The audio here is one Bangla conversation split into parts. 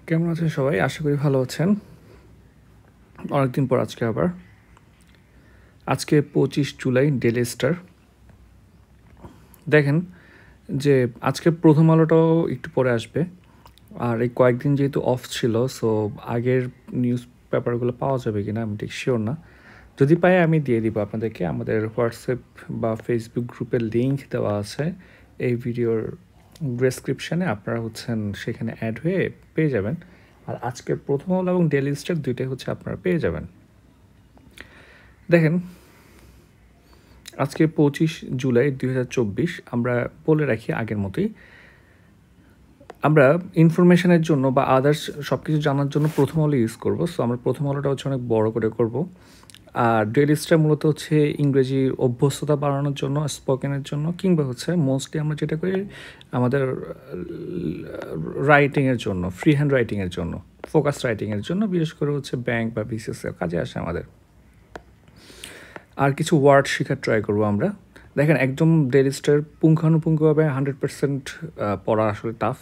কেমন আছেন সবাই? আশা করি ভালো আছেন। অনেকদিন পর আজকে 25 জুলাই ডেইলি স্টার। দেখেন যে আজকে প্রথম আলোটাও একটু পরে আসবে। আর এই কয়েকদিন যেহেতু অফ ছিল, সো আগের নিউজ পেপারগুলো পাওয়া যাবে কিনা আমি ঠিক শিওর না। যদি পাই আমি দিয়ে দিব আপনাদেরকে। আমাদের হোয়াটসঅ্যাপ বা ফেসবুক গ্রুপের লিঙ্ক দেওয়া আছে এই ভিডিওর ডেসক্রিপশানে। আপনারা সেখানে অ্যাড হয়ে পেয়ে যাবেন। আর আজকের প্রথম আলো এবং ডেইলি স্টার দুইটাই আপনারা পেয়ে যাবেন। দেখেন আজকে 25 জুলাই 2024। আমরা বলে রাখি আগের মতোই, আমরা ইনফরমেশনের জন্য বা আদার্স সব কিছু জানার জন্য প্রথম আলো ইউজ করব। সো আমরা প্রথম আলোটা অনেক বড় করে করব। আর ডেইলি স্টার মূলত ইংরেজির অভ্যস্ততা বাড়ানোর জন্য, স্পোকেনের জন্য, কিংবা মোস্টলি আমরা যেটা করি আমাদের রাইটিংয়ের জন্য, ফ্রি হ্যান্ড রাইটিংয়ের জন্য, ফোকাস রাইটিংয়ের জন্য, বিশেষ করে ব্যাংক বা বিসিএসের কাজে আসে আমাদের। আর কিছু ওয়ার্ড শেখার ট্রাই করবো আমরা। দেখেন একদম ডেইলি স্টার পুঙ্খানুপুঙ্খভাবে 100% পড়া আসলে টাফ,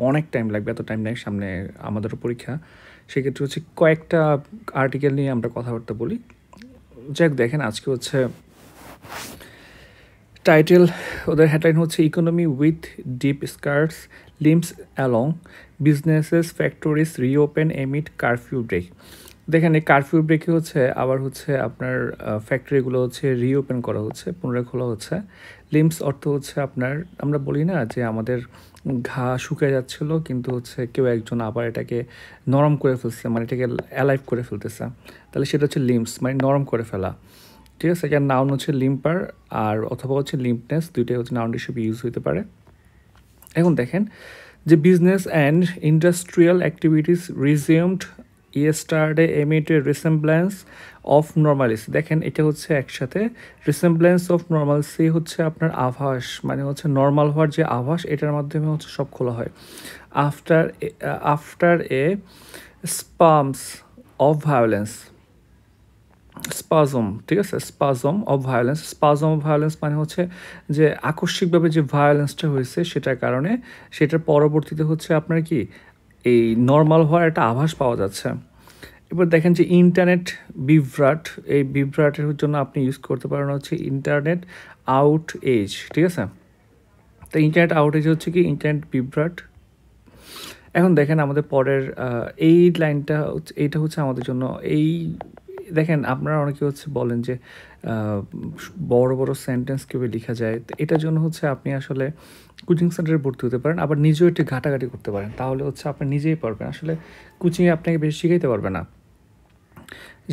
অনেক টাইম লাগবে। এত টাইম নেই, সামনে আমাদেরও পরীক্ষা। সেক্ষেত্রে কয়েকটা আর্টিকেল নিয়ে আমরা কথাবার্তা বলি। যাক, দেখেন আজকে টাইটেল, ওদের headline economy with deep scars limps along, businesses factories reopen amid curfew break. দেখেন এই কারফিউ ব্রেকে আবার আপনার ফ্যাক্টরিগুলো রিওপেন করা হচ্ছে, পুনরায় খোলা হচ্ছে। লিম্পস অর্থ আপনার, আমরা বলি না যে আমাদের ঘা শুকিয়ে যাচ্ছিল, কিন্তু কেউ একজন আবার এটাকে নরম করে ফেলছে, মানে এটাকে অ্যালাইভ করে ফেলতেছে, তাহলে সেটা লিম্পস, মানে নরম করে ফেলা। ঠিক আছে, এটার নাউন লিম্পার আর অথবা লিম্পনেস, দুইটাই নাউন হিসেবে ইউজ হতে পারে। এখন দেখেন যে business and industrial activities resumed yesterday amid a resemblance of normalcy. দেখেন এটা একসাথে রিসেম্বলেন্স অফ নর্মালসি আপনার আভাস, মানে নর্মাল হওয়ার যে আভাস, এটার মাধ্যমে সব খোলা হয়। After a spasms of violence, spasm, ঠিক আছে, spasm of violence. Spasm of violence মানে যে আকস্মিকভাবে যে ভায়োলেন্সটা হয়েছে সেটার কারণে, সেটার পরবর্তীতে আপনার কি এই নর্মাল হওয়ার একটা আভাস পাওয়া যাচ্ছে। এবার দেখেন যে ইন্টারনেট বিভ্রাট, এই বিভ্রাটের জন্য আপনি ইউজ করতে পারেন ইন্টারনেট আউট এজ। ঠিক আছে, তো ইন্টারনেট আউট এজ কি ইন্টারনেট বিভ্রাট। এখন দেখেন আমাদের পরের এই লাইনটা, এইটা আমাদের জন্য এই, দেখেন আপনারা অনেকে বলেন যে বড় বড় সেন্টেন্স কীভাবে লেখা যায়, তো এটার জন্য আপনি আসলে কোচিং সেন্টারে ভর্তি হতে পারেন, আবার নিজেও একটু ঘাটাঘাটি করতে পারেন, তাহলে আপনি নিজেই পারবেন। আসলে কোচিংয়ে আপনাকে বেশি শিখাইতে পারবে না।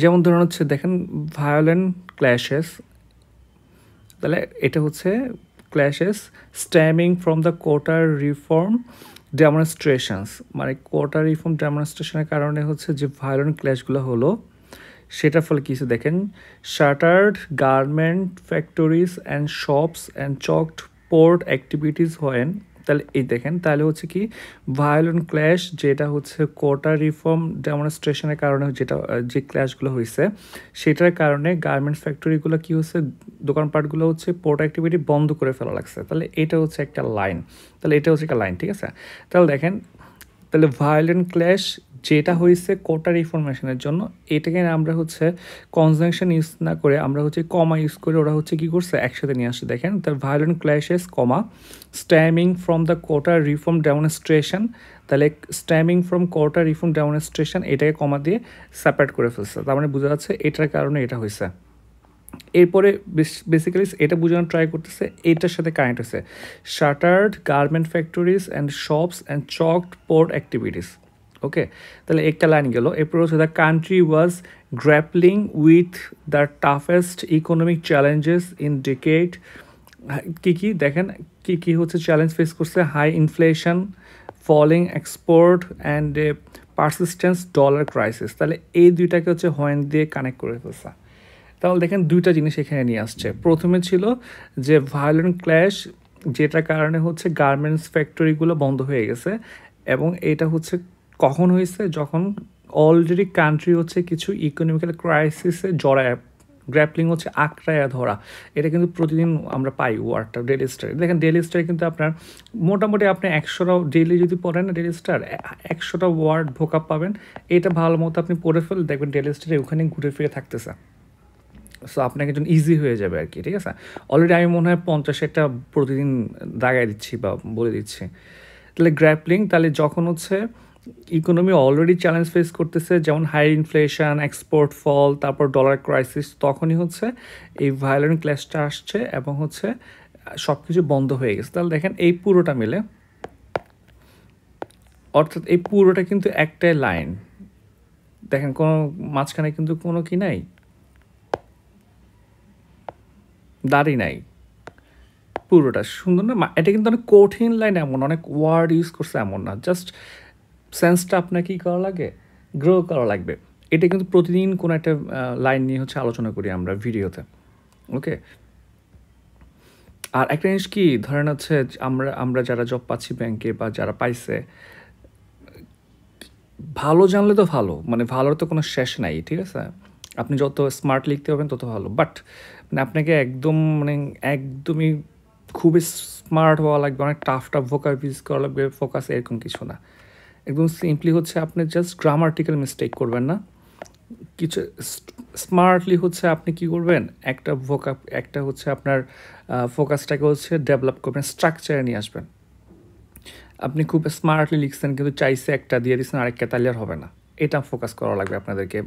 যেমন ধরুন দেখেন ভায়োলেন্ট ক্ল্যাশেস, তাহলে এটা ক্ল্যাশেস স্ট্যামিং ফ্রম দ্য কোটার রিফর্ম ডেমনস্ট্রেশনস, মানে কোটার রিফর্ম ডেমনস্ট্রেশনের কারণে যে ভায়োলেন্ট ক্ল্যাশগুলো হলো, সেটার ফলে কিছু দেখেন shuttered garment factories and shops and choked port activities হয়েন। তাহলে এই দেখেন, তাহলে কি ভায়োলেন্ট ক্ল্যাশ, যেটা কোটা রিফর্ম ডেমনস্ট্রেশনের কারণে যে ক্ল্যাশগুলো হয়েছে, সেটার কারণে গার্মেন্ট ফ্যাক্টরিগুলো কি দোকানপাটগুলো পোর্ট অ্যাক্টিভিটি বন্ধ করে ফেলা লাগছে। তাহলে এটা একটা লাইন, তাহলে এটা একটা লাইন। ঠিক আছে, তাহলে দেখেন, তাহলে ভায়োলেন্ট ক্ল্যাশ যেটা হয়েছে কোটা রিফরমেশনের জন্য, এটাকে আমরা কনজাংশন ইউজ না করে আমরা কমা ইউজ করে, ওরা কী করছে একসাথে নিয়ে আসছে। দেখেন, the violent clashes comma stemming from the quota reform demonstration, তাহলে stemming from quota reform demonstration এটাকে কমা দিয়ে সেপারেট করে ফেলছে, তার মানে বোঝা যাচ্ছে এটার কারণে এটা হয়েছে। এরপরে বেসিক্যালি এটা বোঝানোর ট্রাই করতেছে, এটার সাথে কানেক্ট হয়েছে shuttered garment factories and shops and choked port activities. Okay, তাহলে একটা লাইন গেল। এরপর the country was grappling with the toughest economic challenges in decade. কী দেখেন কী চ্যালেঞ্জ ফেস করছে, high inflation, falling export and persistence dollar crisis. তাহলে এই দুইটাকে হোয়েন দিয়ে কানেক্ট করে ফেলছে। তাহলে দেখেন দুইটা জিনিস এখানে নিয়ে আসছে। প্রথমে ছিল যে ভায়োলেন্ট ক্ল্যাশ, যেটার কারণে গার্মেন্টস ফ্যাক্টরিগুলো বন্ধ হয়ে গেছে, এবং এটা কখন হয়েছে, যখন অলরেডি কান্ট্রি কিছু ইকোনমিক্যাল ক্রাইসিসে জড়ায় গ্র্যাপলিং হচ্ছে আঁকড়ায়া ধরা। এটা কিন্তু প্রতিদিন আমরা পাই ওয়ার্ডটা ডেইলি স্টারে। দেখেন ডেইলি স্টারে কিন্তু আপনার মোটামুটি আপনি 100টা ডেইলি যদি পড়েন না ডেইলি স্টার 100টা ওয়ার্ড ভোকাব পাবেন। এটা ভালো মতো আপনি পড়ে ফেলে দেখবেন ডেইলি স্টারে ওখানে ঘুরে ফিরে থাকতেছে। সো আপনাকে জন্য ইজি হয়ে যাবে আর কি, ঠিক আছে? অলরেডি আমি মনে হয় 50-টা প্রতিদিন দাগায় দিচ্ছি বা বলে দিচ্ছি। তাহলে গ্র্যাপলিং, তাহলে যখন হচ্ছে ইকোনমি অলরেডি চ্যালেঞ্জ ফেস করতেছে, যেমন হাই ইনফ্লেশন, এক্সপোর্ট ফল, তারপর ডলার ক্রাইসিস, তখনই হচ্ছে এই ভায়োলেন্ট ক্ল্যাশটা আসছে এবং হচ্ছে সব কিছু বন্ধ হয়ে গেছে। তাহলে দেখেন এই পুরোটা মিলে, অর্থাৎ এই পুরোটা কিন্তু একটাই লাইন। দেখেন কোনো মাঝখানে কিন্তু কোনো কি নাই, দাড়ি নাই, পুরোটা সুন্দর না? এটা কিন্তু অনেক কঠিন লাইন, এমন অনেক ওয়ার্ড ইউজ করছে এমন না, জাস্ট সেন্সটা আপনার কী করা লাগে, গ্রো করা লাগবে। এটা কিন্তু প্রতিদিন কোনো একটা লাইন নিয়ে হচ্ছে আলোচনা করি আমরা ভিডিওতে, ওকে? আর একটা জিনিস কি, ধরেন হচ্ছে আমরা আমরা যারা জব পাচ্ছি ব্যাংকে বা যারা পাইছে, ভালো জানলে তো ভালো, মানে ভালোর তো কোনো শেষ নাই, ঠিক আছে? আপনি যত স্মার্ট লিখতে পারবেন তত ভালো, বাট মানে আপনাকে একদম মানে একদমই খুবই স্মার্ট হওয়া লাগবে, অনেক টাফ টাফ ভোকাব ইউজ করা লাগবে, ফোকাস এরকম কিছু না। একদম সিম্পলি হচ্ছে আপনি জাস্ট গ্রামাটিক্যাল মিস্টেক করবেন না, কিছু স্মার্টলি হচ্ছে আপনি কি করবেন, একটা ভোকাব, একটা হচ্ছে আপনার ফোকাসটাকে হচ্ছে ডেভেলপ করবেন, স্ট্রাকচারে নিয়ে আসবেন। আপনি খুব স্মার্টলি লিখছেন কিন্তু চাইছে একটা দিয়ে দিচ্ছেন আরেকটা, তাহলে আর হবে না। এটা ফোকাস করা লাগবে আপনাদেরকে।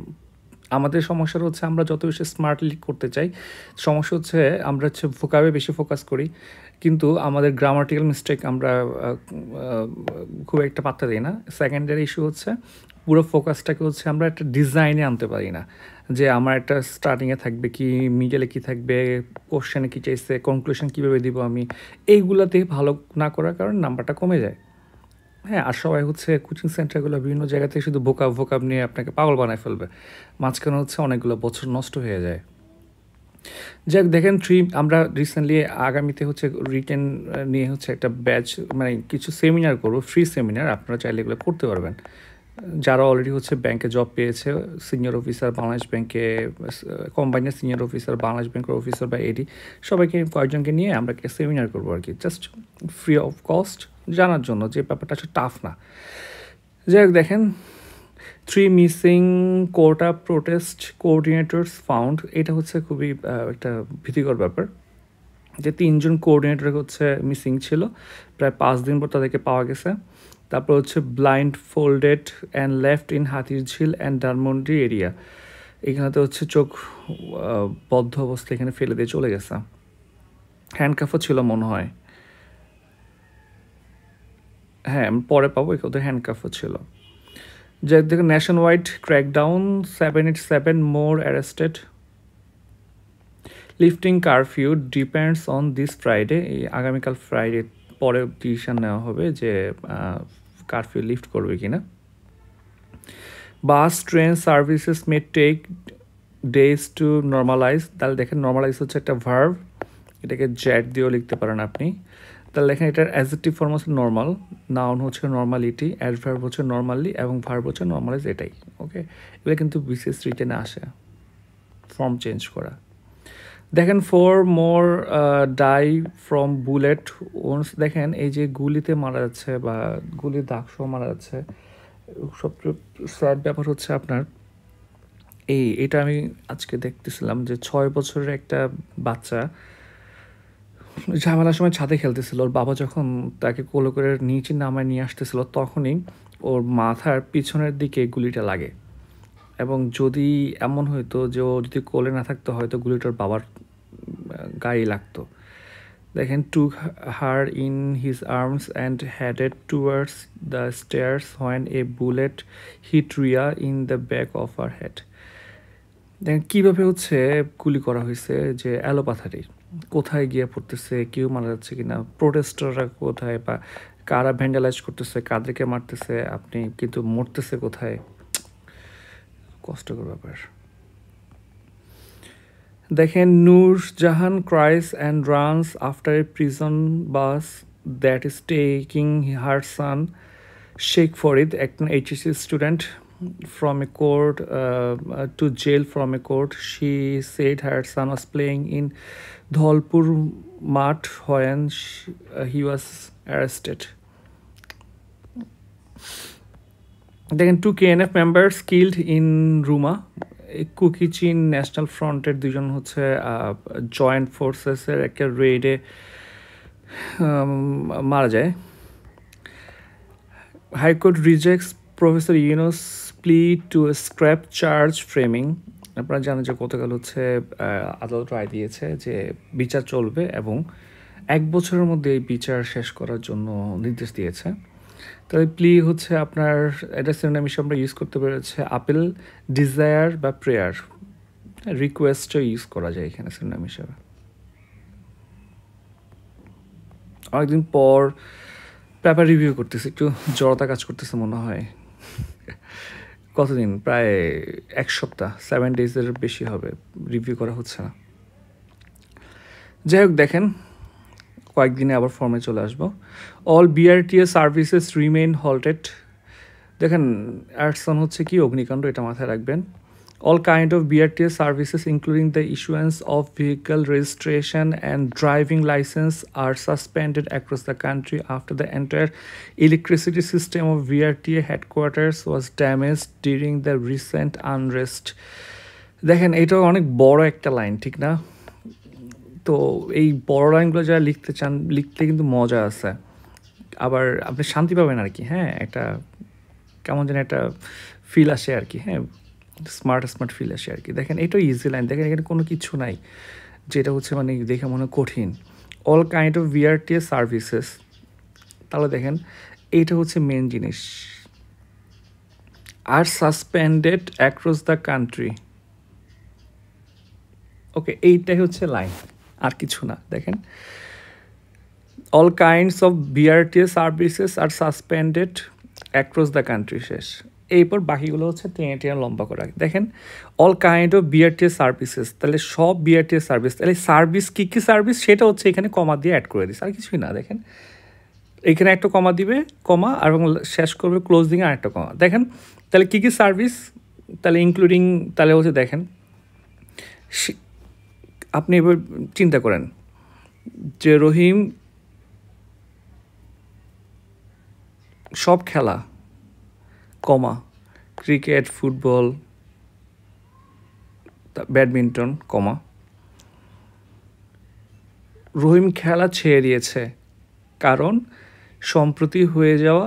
আমাদের সমস্যাটা হচ্ছে আমরা যত বেশি স্মার্টলি করতে চাই, সমস্যা হচ্ছে আমরা হচ্ছে ভোকাবে বেশি ফোকাস করি, কিন্তু আমাদের গ্রামাটিক্যাল মিস্টেক আমরা খুব একটা পাত্তা দিই না। সেকেন্ডারি ইস্যু হচ্ছে পুরো ফোকাসটাকে হচ্ছে আমরা একটা ডিজাইনে আনতে পারি না, যে আমার একটা স্টার্টিংয়ে থাকবে কি, মিডলে কী থাকবে, কোশ্চেনে কী চাইছে, কনক্লুশন কীভাবে দিব আমি, এইগুলোতে ভালো না করার কারণে নাম্বারটা কমে যায়। হ্যাঁ, আর সবাই হচ্ছে কোচিং সেন্টারগুলো বিভিন্ন জায়গা থেকে শুধু ভোকাব নিয়ে আপনাকে পাগল বানায় ফেলবে, মাঝখানে হচ্ছে অনেকগুলো বছর নষ্ট হয়ে যায়। যাক দেখেন আমরা রিসেন্টলি আগামীতে হচ্ছে রিটেন নিয়ে হচ্ছে একটা ব্যাচ, মানে কিছু সেমিনার করবো, ফ্রি সেমিনার, আপনারা চাইলে এগুলো করতে পারবেন। যারা অলরেডি হচ্ছে ব্যাংকে জব পেয়েছে, সিনিয়র অফিসার বাংলাদেশ ব্যাংকে, কম্বাইনের সিনিয়র অফিসার বাংলাদেশ ব্যাংকের অফিসার বা এডি, সবাইকে কয়েকজনকে নিয়ে আমরা সেমিনার করবো আর কি, জাস্ট ফ্রি অফ কস্ট, জানার জন্য যে ব্যাপারটা আসলে টাফ না। যাই হোক দেখেন, 3 মিসিং কোটা প্রোটেস্ট কোঅর্ডিনেটরস ফাউন্ড, এটা হচ্ছে খুবই একটা ভীতিকর ব্যাপার, যে 3জন কোঅর্ডিনেটর হচ্ছে মিসিং ছিল, প্রায় 5 দিন পর তাদেরকে পাওয়া গেছে। তারপর হচ্ছে blindfolded and left in Hatirjheel and Dhanmondi area, এখানেতে হচ্ছে চোখ বদ্ধ অবস্থা এখানে ফেলে দিয়ে চলে গেছে। হ্যান্ডকাফও ছিল মনে হয়, হ্যাঁ পরে পাবো, ওদের হ্যান্ডকাফও ছিল। যে দেখুন nation wide crackdown, 787 more arrested, lifting curfew depends on this Friday, এই আগামীকাল ফ্রাইডে পরে ডিসিশন নেওয়া হবে যে কারফিউ লিফট করবে কিনা। Bus train services may take days to normalise, তাহলে দেখেন নর্মালাইজ হচ্ছে একটা ভার্ব, এটাকে জ্যাট দিয়েও লিখতে পারেন আপনি। তাহলে দেখেন এটার অ্যাডজেক্টিভ ফর্ম হচ্ছে নর্মাল, নাউন হচ্ছে নর্মালিটি, অ্যাডভার্ব হচ্ছে নর্মালি এবং ভার্ব হচ্ছে নর্মালাইজ, এটাই ওকে। এগুলো কিন্তু বিশেষ রিটেনে আসে, ফর্ম চেঞ্জ করা। দেখেন 4 মোর ডাই ফ্রম বুলেট ওন্স, দেখেন এই যে গুলিতে মারা যাচ্ছে বা গুলির দাগসহ মারা যাচ্ছে, সবচেয়ে স্যাড ব্যাপার হচ্ছে আপনার এটা আমি আজকে দেখতেছিলাম যে 6 বছরের একটা বাচ্চা ঝামেলার সময় ছাদে খেলতেছিল, ওর বাবা যখন তাকে কোলে করে নিচে নামায় নিয়ে আসতেছিল তখনই ওর মাথার পিছনের দিকে গুলিটা লাগে, এবং যদি এমন হইতো যে ও যদি কোলে না থাকতো হয়তো গুলিটার বাবার গায়ে লাগতো। দেখেন took her in his arms and headed towards the stairs when a bullet hit Riya in the back of her head. দেখেন কীভাবে হচ্ছে গুলি করা হয়েছে, যে অ্যালোপাথারি কোথায় গিয়ে পড়তেছে, কেউ মারা যাচ্ছে কিনা, প্রোটেস্টাররা কোথায় বা কারা ভ্যান্ডালাইজ করতেছে, কাদেরকে মারতেছে, আপনি কিন্তু মরতেছে কোথায়, কষ্টকর ব্যাপার। দেখেন Nurjahan cries and runs after a prison bus that is taking her son Sheikh Farid, একজন HSC student, from a court to jail from a court. She said her son was playing in Dholpur Math when he was arrested. Then 2 KNF members killed in Ruma. Kukichin national ফ্রন্টের দুজন হচ্ছে জয়েন্ট ফোর্সেসের একটা রেডে মারা যায়। High court rejects professor Yunus plea to scrap charge framing. আপনারা জানেন যে গতকাল হচ্ছে আদালত রায় দিয়েছে যে বিচার চলবে এবং 1 বছরের মধ্যে এই বিচার শেষ করার জন্য নির্দেশ দিয়েছে। তাহলে প্লি হচ্ছে আপনার এটা সিনোনিম হিসেবে আমরা ইউজ করতে পেরেছে আপিল, ডিজায়ার বা প্রেয়ার, রিকোয়েস্টও ইউজ করা যায় এখানে সিনোনিম হিসেবে। অনেকদিন পর পেপার রিভিউ করতেছি, একটু জড়তা কাজ করতেছে মনে হয়। কতদিন, প্রায় 1 সপ্তাহ, 7 ডেজের বেশি হবে রিভিউ করা হচ্ছে না। যাই হোক, দেখেন কয়েকদিনে আবার ফর্মে চলে আসবো। All BRTA services remain halted. দেখেন অ্যাডসন হচ্ছে কি অগ্নিকাণ্ড, এটা মাথায় রাখবেন। All kind of BRTA services including the issuance of vehicle registration and driving licence are suspended across the country after the entire electricity system of BRTA headquarters was damaged during the recent unrest. দেখেন এটাও অনেক বড় একটা লাইন, ঠিক না? তো এই বড় লাইনগুলো যারা লিখতে চান, লিখতে কিন্তু মজা আছে, আবার আপনি শান্তি পাবেন আর কি। হ্যাঁ, একটা কেমন যেন একটা ফিল আসে আর কি। হ্যাঁ, স্মার্ট ফিল আসে আর কি। দেখেন এটাও ইজি লাইন, দেখেন এখানে কোনো কিছু নাই যেটা হচ্ছে মানে দেখে মনে কঠিন। All kind of BRTA services, তাহলে দেখেন এইটা হচ্ছে মেন জিনিস। আর suspended across the country. Okay, এইটাই হচ্ছে লাইন, আর কিছু না। দেখেন all kinds of BRTA services R suspended across the country, শেষ। এরপর বাকিগুলো হচ্ছে টেনে লম্বা করা। দেখেন all kind of BRTA services, তাহলে সব বিআরটিএ সার্ভিস, তাহলে সার্ভিস কী কী সার্ভিস সেটা হচ্ছে এখানে কমা দিয়ে অ্যাড করে দিচ্ছে, আর কিছুই না। দেখেন এখানে একটা কমা দিবে, কমা, এবং শেষ করবে ক্লোজিংয়ে আরেকটা কমা। দেখেন তাহলে কী কী সার্ভিস, তাহলে ইনক্লুডিং, তাহলে হচ্ছে দেখেন আপনি এবার চিন্তা করেন যে রহিম সব খেলা, কমা, ক্রিকেট, ফুটবল, ব্যাডমিন্টন, কমা, রহিম খেলা ছেড়ে দিয়েছে কারণ সম্প্রতি হয়ে যাওয়া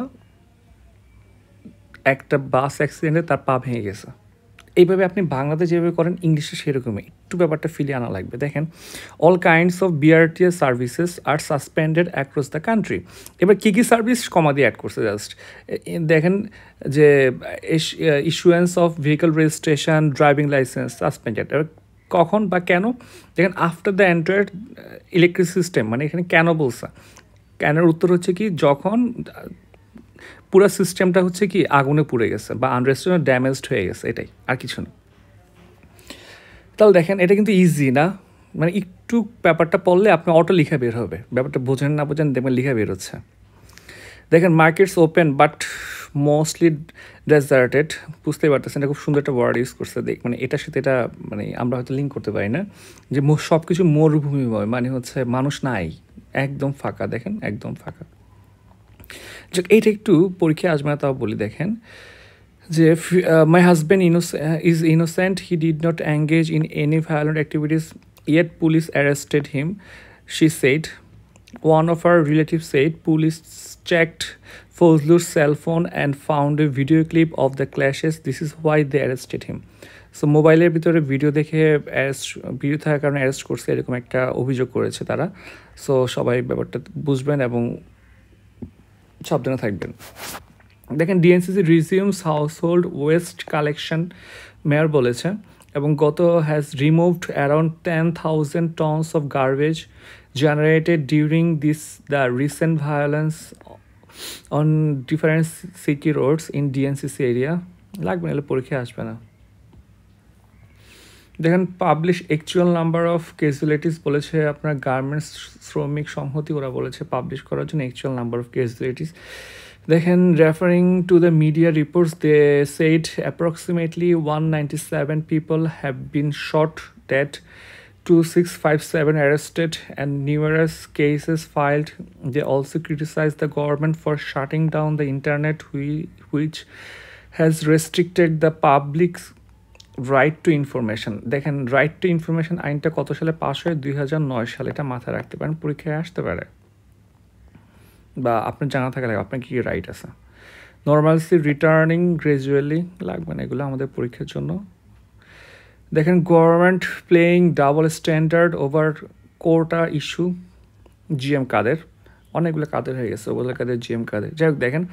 একটা বাস অ্যাক্সিডেন্টে তার পা ভেঙে গেছে। এইভাবে আপনি বাংলাতে যেভাবে করেন ইংলিশে সেরকমই একটু ব্যাপারটা ফিলিয়ে আনা লাগবে। দেখেন all kinds of BRTAs services R suspended across the country. এবার কী কী সার্ভিস কমা দিয়ে অ্যাড করছে জাস্ট দেখেন যে issuance of vehicle registration, driving licence suspended. এবার কখন বা কেন, দেখেন after the entire electric system, মানে এখানে কেন বলছে, কেনের উত্তর হচ্ছে কি যখন পুরো সিস্টেমটা হচ্ছে কি আগুনে পুড়ে গেছে বা আনরেস্টেড ড্যামেজড হয়ে গেছে, এটাই, আর কিছু না। তাহলে দেখেন এটা কিন্তু ইজি না, মানে একটু ব্যাপারটা পড়লে আপনি অটো লিখা বের হবে, ব্যাপারটা বোঝেন না বোঝেন দেখবেন লিখা বের হচ্ছে। দেখেন markets open but mostly deserted, বুঝতেই পারতেছেন, এটা খুব সুন্দর একটা ওয়ার্ড ইউজ করছে। দেখ মানে এটার সাথে এটা মানে আমরা হয়তো লিঙ্ক করতে পারি না যে সব কিছু মরুভূমিময়, মানে হচ্ছে মানুষ নাই, একদম ফাঁকা। দেখেন একদম ফাঁকা। এইটা একটু পরীক্ষায় আসবে না, তাও বলি। দেখেন যে my husband is innocent, he did not engage in any violent activities yet police arrested him, she said. One of our relative said police checked Fazlur cell phone and found a video clip of the clashes, this is why they arrested him. So মোবাইলের ভিতরে ভিডিও দেখে ভিডিও থাকার কারণে অ্যারেস্ট করছে, এরকম একটা অভিযোগ করেছে তারা। সো সবাই ব্যাপারটা বুঝবেন এবং সাবধানে থাকবেন। দেখেন DNCC resumes household waste collection, mayor বলেছে, এবং গত has removed around 10,000 tons of garbage generated during the recent violence on different city roads in DNCC area. লাগবে না, পরীক্ষায় আসবে না। দেখেন publish actual number of casualties বলেছে আপনার গার্মেন্টস শ্রমিক সংহতি, ওরা বলেছে পাবলিশ করার জন্য অ্যাকচুয়াল নাম্বার অফ ক্যাজুয়ালিটিস। দেখেন, referring to the media reports, they said approximately 197 people have been shot dead, 2657 arrested, and numerous cases filed. They also criticized the government for shutting down the internet, which has restricted the public's right two information. দেখেন, রাইট টু ইনফরমেশন আইনটা কত সালে পাশ হয়? 2009 সালে। এটা মাথায় রাখতে পারেন, পরীক্ষায় আসতে পারে, বা আপনার জানা থাকা লাগে আপনার কী কী রাইট আছে। নর্মালসি রিটার্নিং গ্রাজুয়ালি লাগবে না, এগুলো আমাদের পরীক্ষার জন্য। দেখেন, government playing double standard over quota issue, GM Kader, অনেকগুলো কাদের হয়ে গেছে, ওগুলো কাদের, জিএম কাদের। যাই হোক, দেখেন,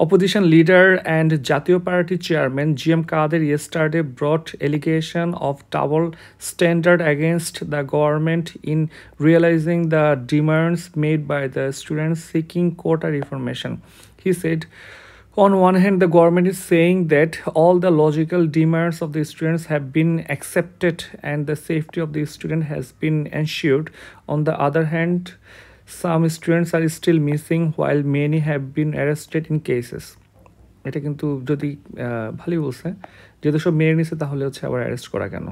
অপোজিশন লিডার অ্যান্ড জাতীয় party chairman GM Quader yesterday brought allegation of double standard against the government in realizing the demands made by the students seeking quota reformation. He said, on one hand, the government is saying that all the logical demands of the students have been accepted and the safety of the student has been ensured. On the other hand, some students are still missing while many have been arrested in cases. এটা কিন্তু যদি ভালোই বলছে, যেহেতু সব মেনে নিছে তাহলে হচ্ছে আবার অ্যারেস্ট করা কেন?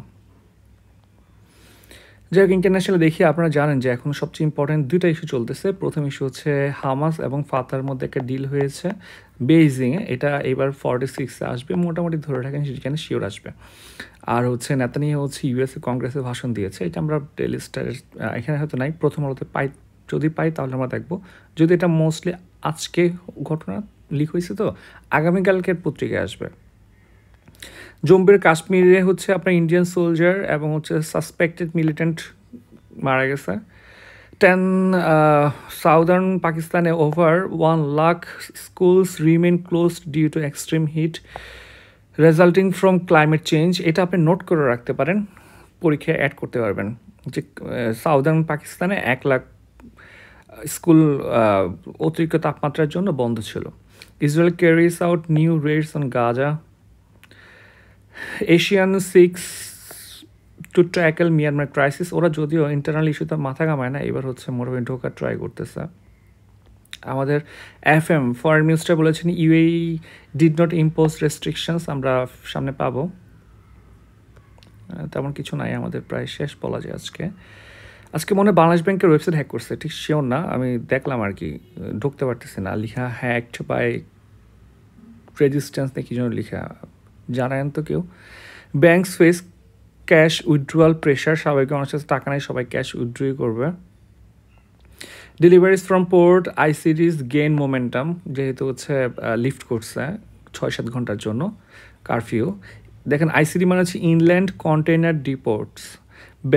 যাই হোক, ইন্টারন্যাশনাল দেখি, আপনারা জানেন যে এখন সবচেয়ে ইম্পর্টেন্ট দুইটা ইস্যু চলতেছে। প্রথম ইস্যু হচ্ছে হামাস এবং ফাতার মধ্যে একটা ডিল হয়েছে বেইজিংয়ে, এটা এবার 46-এ আসবে, মোটামুটি ধরে রাখেন সেখানে শিওর আসবে। আর হচ্ছে নেতানিয়াহু হচ্ছে ইউএসএ কংগ্রেসে ভাষণ দিয়েছে, এটা আমরা ডেইলি স্টারের এখানে হয়তো নাই, প্রথম আলোতে পাই, যদি পাই তাহলে আমরা দেখবো। যদি এটা মোস্টলি আজকে ঘটনা লিক হয়েছে, তো আগামীকালকের পত্রিকায় আসবে। জম্মুর কাশ্মীরে হচ্ছে আপনার ইন্ডিয়ান সোলজার এবং হচ্ছে সাসপেক্টেড মিলিটেন্ট মারা গেছে। 10 সাউদার্ন পাকিস্তানে over 1 lakh schools remain closed due to extreme heat resulting from climate change. এটা আপনি নোট করে রাখতে পারেন, পরীক্ষায় অ্যাড করতে পারবেন যে সাউদার্ন পাকিস্তানে 1 লাখ স্কুল অতিরিক্ত তাপমাত্রার জন্য বন্ধ ছিল। Israel carries out new raids on Gaza. ASEAN seeks to tackle Myanmar crisis. ওরা যদিও ইন্টারনাল ইস্যুতে মাথা কামায় না, এবার হচ্ছে মোটামুটি ঢোকার ট্রাই করতেছে। আমাদের এফএম ফরেন মিনিস্টার বলেছেন UAE did not impose restrictions. আমরা সামনে পাবো, তেমন কিছু নাই আমাদের, প্রায় শেষ বলা যায়। আজকে মনে হয় বাংলাদেশ ব্যাংকের ওয়েবসাইট হ্যাক করছে, ঠিক শিওর না, আমি দেখলাম আর কি, ঢুকতে পারতেছি না। লিখা হ্যাকড বাই রেজিস্ট্যান্স নাকি জন্য লিখা, জানায়েন তো কেউ। Banks face cash withdrawal pressure, স্বাভাবিক মানুষের টাকা নাই, সবাই ক্যাশ উইথড্রই করবে। Deliveries from port ICDs gain momentum, যেহেতু হচ্ছে লিফট করছে 6-7 ঘন্টার জন্য কারফিউ। দেখেন, আইসিডি মানে হচ্ছে inland container depots.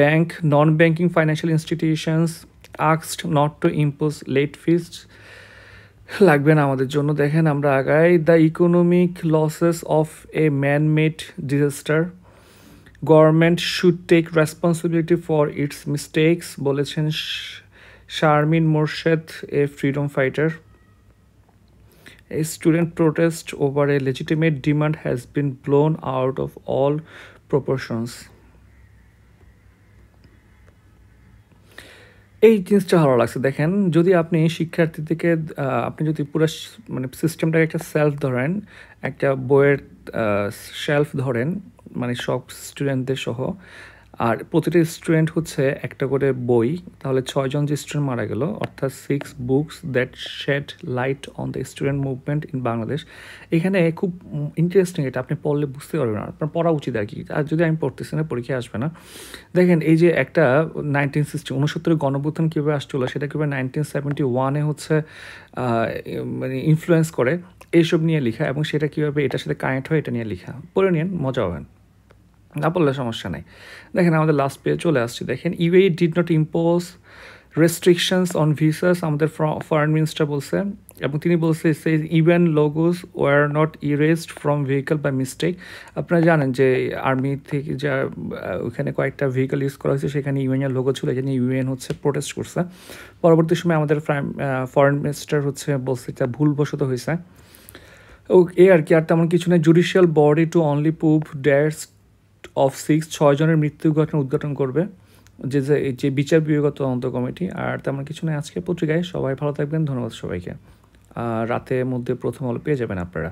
Bank non banking financial institutions asked not to impose late fees, লাগবে না আমাদের জন্য। দেখেন, আমরা আগাই। The economic losses of a man made disaster, government should take responsibility for its mistakes, বলেছেন Sharmin Murshed, a freedom fighter. A student protest over a legitimate demand has been blown out of all proportions. এই জিনিসটা ভালো লাগছে। দেখেন, যদি আপনি শিক্ষার্থী থেকে আপনি যদি পুরো মানে সিস্টেমটাকে একটা সেলফ ধরেন, একটা বইয়ের শেলফ ধরেন, মানে সব স্টুডেন্টদের সহ, আর প্রতিটা স্টুডেন্ট হচ্ছে একটা করে বই, তাহলে 6 জন যে স্টুডেন্ট মারা গেল, অর্থাৎ 6 books that shed light on the student movement in Bangladesh. এখানে খুব ইন্টারেস্টিং, এটা আপনি পড়লে বুঝতে পারবেন, আপনার পড়া উচিত আর কি, আর যদি আমি পড়তেছি না পরীক্ষায় আসবে না। দেখেন, এই যে একটা 1969 গণঅভ্যুত্থান কীভাবে আসছিল, সেটা কীভাবে 1971 হচ্ছে মানে ইনফ্লুয়েন্স করে, এইসব নিয়ে লেখা, এবং সেটা কীভাবে এটার সাথে কানেক্ট হয় এটা নিয়ে লেখা। পড়ে নিন, মজা হবেন, না পড়লে সমস্যা নেই। দেখেন, আমাদের লাস্ট পেজে চলে আসছি। দেখেন, UAE did not impose restrictions on visas, আমাদের ফরেন মিনিস্টার বলছে, এবং তিনি বলছে even logos were not erased from vehicle by mistake. আপনারা জানেন যে আর্মি থেকে যা ওখানে কয়েকটা ভেহিকল ইউজ করা হয়েছে, সেখানে ইউএনের লোগো ছিল, এখানে ইউএন হচ্ছে প্রোটেস্ট করছে। পরবর্তী সময় আমাদের ফরেন মিনিস্টার হচ্ছে বলছে এটা ভুলবশত হয়েছে, ও এই আর কি, আর তেমন কিছু নেই। Judicial body to only probe deaths of 6 জনের মৃত্যু ঘটনা উদ্ঘাটন করবে, যে বিচার বিভাগীয় তদন্ত কমিটি। আর তেমন কিছু নেই আজকে পত্রিকায়। সবাই ভালো থাকবেন, ধন্যবাদ সবাইকে। রাতের মধ্যে প্রথম আলো পেয়ে যাবেন আপনারা।